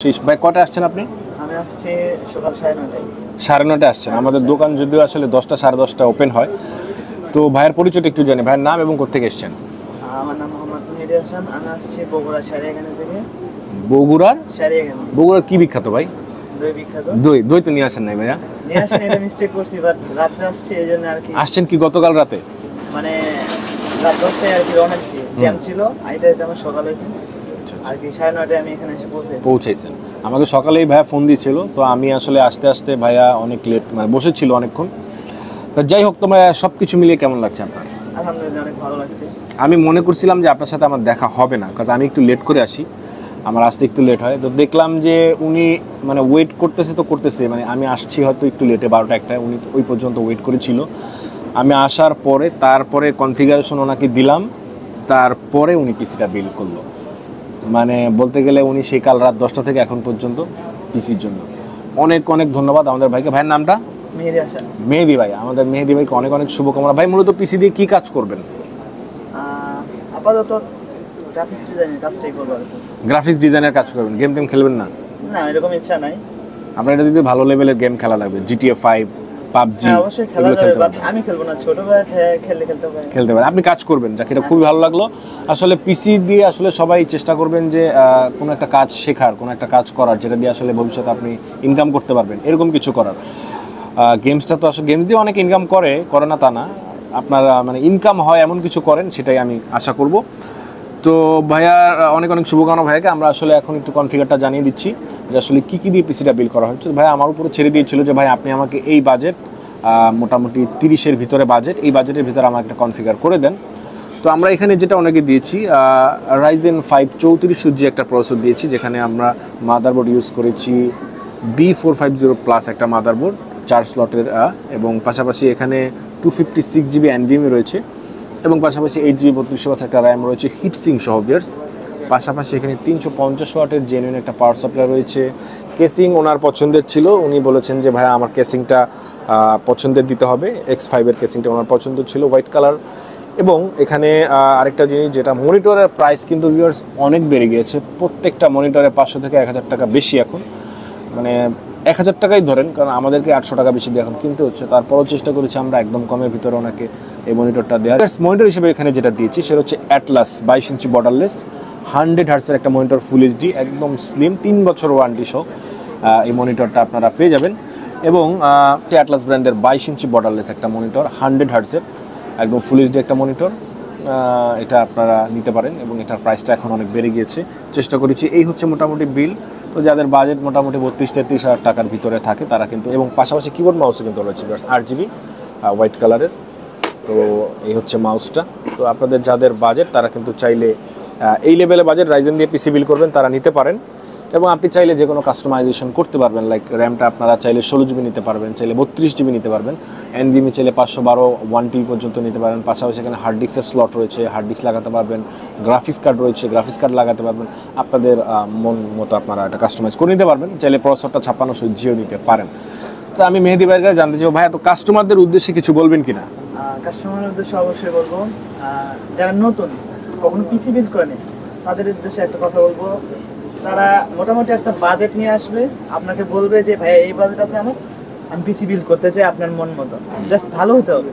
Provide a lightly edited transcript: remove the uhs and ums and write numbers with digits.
ভাই কটা আসছেন আপনি? আমি আসছি সকাল 9:30টায়। 9:30টায় আসছেন। আমাদের দোকান যদিও আসলে 10টা 10:30 ওপেন হয়। তো ভাইয়ের পরিচয়টা একটু জানি, ভাইয়ের নাম এবং কোত্থেকে এসছেন? আমার নাম মোহাম্মদ মেহেদী হাসান। আমি আসছি বগুড়া সারিয়াখানা থেকে। বগুড়ার? সারিয়াখানা। বগুড়ার কি বিখ্যাত ভাই? দই বিখ্যাত। দই। দই তো নিয়ে আসেন নাই ভাইয়া? নিয়ে আসেন, এটা মিস্টেক করছি, বাট রাত্রে আসছি এই জন্য আর কি। আসছেন কি গতকাল রাতে? মানে রাত 10টায় আর কি রওনা দিছি, জ্যাম ছিল, আইতে আইতে আমার সকাল হয়েছে আর কি। 9:30টায় আমি এখানে এসে পৌঁছাইছেন। আমাকে সকালেই ভাইয়া ফোন দিয়েছিল, তো আমি আসলে আস্তে আস্তে ভাইয়া অনেক লেট মানে বসেছিল অনেকক্ষণ। তা যাই হোক, তোমার সব কিছু মিলিয়ে কেমন লাগছে আপনার? আলহামদুলিল্লাহ অনেক ভালো লাগছে। আমি মনে করছিলাম যে আপনার সাথে আমার দেখা হবে না, কারণ আমি একটু লেট করে আসি, আমার আসতে একটু লেট হয়। তো দেখলাম যে উনি মানে ওয়েট করতেছে, মানে আমি আসছি হয়তো একটু লেটে 12টা 1টায়, উনি ওই পর্যন্ত ওয়েট করেছিল। আমি আসার পরে তারপরে কনফিগারেশন ওনাকে দিলাম, তারপরে উনি পিসিটা বিল করলো। মানে বলতে গেলে উনি সেই কাল রাত 10টা থেকে এখন পর্যন্ত পিসির জন্য। অনেক অনেক ধন্যবাদ আমাদের ভাইকে। ভাইয়ের নামটা? মেহেদী হাসান। মেহেদী ভাই, আমাদের মেহেদী ভাইকে অনেক অনেক শুভকামনা। ভাই মূলত পিসি দিয়ে কী কাজ করবেন? আপাতত গ্রাফিক্স ডিজাইনের কাজটাই করবো আর কি। গ্রাফিক্স ডিজাইনের কাজ করবেন, গেম টেম খেলবেন না? না, এরকম ইচ্ছা নাই। আপনার এটা যদি ভালো লেভেলের গেম খেলা লাগবে, GTA 5, PUBG, অবশ্যই খেলা যাবে, বাট আমি খেলবো না, ছোট ভাই আছে খেলতে পারে। আপনি কাজ করবেন, যাকে এটা খুবই ভালো লাগলো। আসলে পিসি দিয়ে আসলে সবাই চেষ্টা করবেন যে কোনো একটা কাজ শেখার, কোনো একটা কাজ করার, যেটা দিয়ে আসলে ভবিষ্যতে আপনি ইনকাম করতে পারবেন, এরকম কিছু করার। গেমসটা তো আসলে গেমস দিয়ে অনেক ইনকাম করে না তা না, আপনারা মানে ইনকাম হয় এমন কিছু করেন, সেটাই আমি আশা করব। তো ভাইয়ার অনেক অনেক শুভকামনা ভাইয়াকে। আমরা আসলে এখন একটু কনফিগারটা জানিয়ে দিচ্ছি যে আসলে কী দিয়ে পিসিটা বিল করা হচ্ছে। ভাই আমার উপরে ছেড়ে দিয়েছিল যে ভাই আপনি আমাকে এই বাজেট, মোটামুটি 30-এর ভিতরে বাজেট, এই বাজেটের ভিতরে আমাকে একটা কনফিগার করে দেন। তো আমরা এখানে যেটা অনেকে দিয়েছি, Ryzen 5 3400G একটা প্রসেসর দিয়েছি, যেখানে আমরা মাদারবোর্ড ইউজ করেছি B450 প্লাস একটা মাদারবোর্ড 4 স্লটের, এবং পাশাপাশি এখানে 256GB NVMe রয়েছে, এবং পাশাপাশি 8GB 3200 একটা র্যাম রয়েছে হিটসিং সহ বিয়ার্স। পাশাপাশি এখানে 350 ওয়াটের জেনুইন একটা পাওয়ার সাপ্লাই রয়েছে। কেসিং ওনার পছন্দের ছিল, উনি বলেছেন যে ভাই আমার কেসিংটা পছন্দের দিতে হবে, X5-এর কেসিংটা ওনার পছন্দ ছিল, হোয়াইট কালার। এবং এখানে আরেকটা জিনিস, যেটা মনিটরের প্রাইস কিন্তু ভিউয়ার্স অনেক বেড়ে গিয়েছে, প্রত্যেকটা মনিটরে 500 থেকে 1000 টাকা বেশি এখন, মানে 1000 টাকাই ধরেন, কারণ আমাদেরকে 800 টাকা বেশি দিয়ে এখন কিনতে হচ্ছে। তারপরও চেষ্টা করেছি আমরা একদম কমের ভিতরে ওনাকে এই মনিটরটা দেওয়ার। মনিটর হিসেবে এখানে যেটা দিয়েছি সেটা হচ্ছে অ্যাটলাস 22 ইঞ্চি বর্ডারলেস 100 হার্টসের একটা মনিটর, ফুল এইচডি, একদম স্লিম, 3 বছর ওয়ারেন্টি সহ এই মনিটরটা আপনারা পেয়ে যাবেন। এবং অ্যাটলাস ব্র্যান্ডের 22 ইঞ্চি বর্ডারলেস একটা মনিটর, 100 হার্টসের একদম ফুল এইচডি একটা মনিটর, এটা আপনারা নিতে পারেন। এবং এটার প্রাইসটা এখন অনেক বেড়ে গিয়েছে। চেষ্টা করেছি, এই হচ্ছে মোটামুটি বিল। তো যাদের বাজেট মোটামুটি 32-33 হাজার টাকার ভিতরে থাকে তারা কিন্তু, এবং পাশাপাশি কিবোর্ড মাউসও কিন্তু রয়েছে 8GB হোয়াইট কালারের। তো এই হচ্ছে মাউসটা। তো আপনাদের যাদের বাজেট তারা কিন্তু চাইলে এই লেভেলে বাজেট রাইজেন দিয়ে পিসি বিল করবেন, তারা নিতে পারেন। এবং আপনি চাইলে যে কোনো কাস্টমাইজেশন করতে পারবেন, লাইক র্যামটা আপনারা চাইলে 16GB নিতে পারবেন, চাইলে 32GB নিতে পারবেন, NVMe চাইলে 512 1TB পর্যন্ত নিতে পারেন। পাশাপাশি এখানে হার্ড ডিস্কের স্লট রয়েছে, হার্ড ডিস্ক লাগাতে পারবেন, গ্রাফিক্স কার্ড রয়েছে, গ্রাফিক্স কার্ড লাগাতে পারবেন। আপনাদের মন মতো আপনারা এটা কাস্টমাইজ করে নিতে পারবেন, চাইলে প্রসেসরটা 5600Gও নিতে পারেন। তো আমি মেহেদী ভাইয়ের কাছে জানতে চাই, ভাই তো কাস্টমারদের উদ্দেশ্যে কিছু বলবেন কিনা? কাস্টমারের উদ্দেশ্যে অবশ্যই বলবো, যারা নতুন কখনো পিসি বিল্ড করেনি তাদের উদ্দেশ্যে একটা কথা বলবো। তারা মোটামুটি একটা বাজেট নিয়ে আসবে, আপনাকে বলবে যে ভাই এই বাজেট আছে আমার, আমি পিসি বিল্ড করতে চাই আপনার মন মতো, জাস্ট ভালো হতে হবে।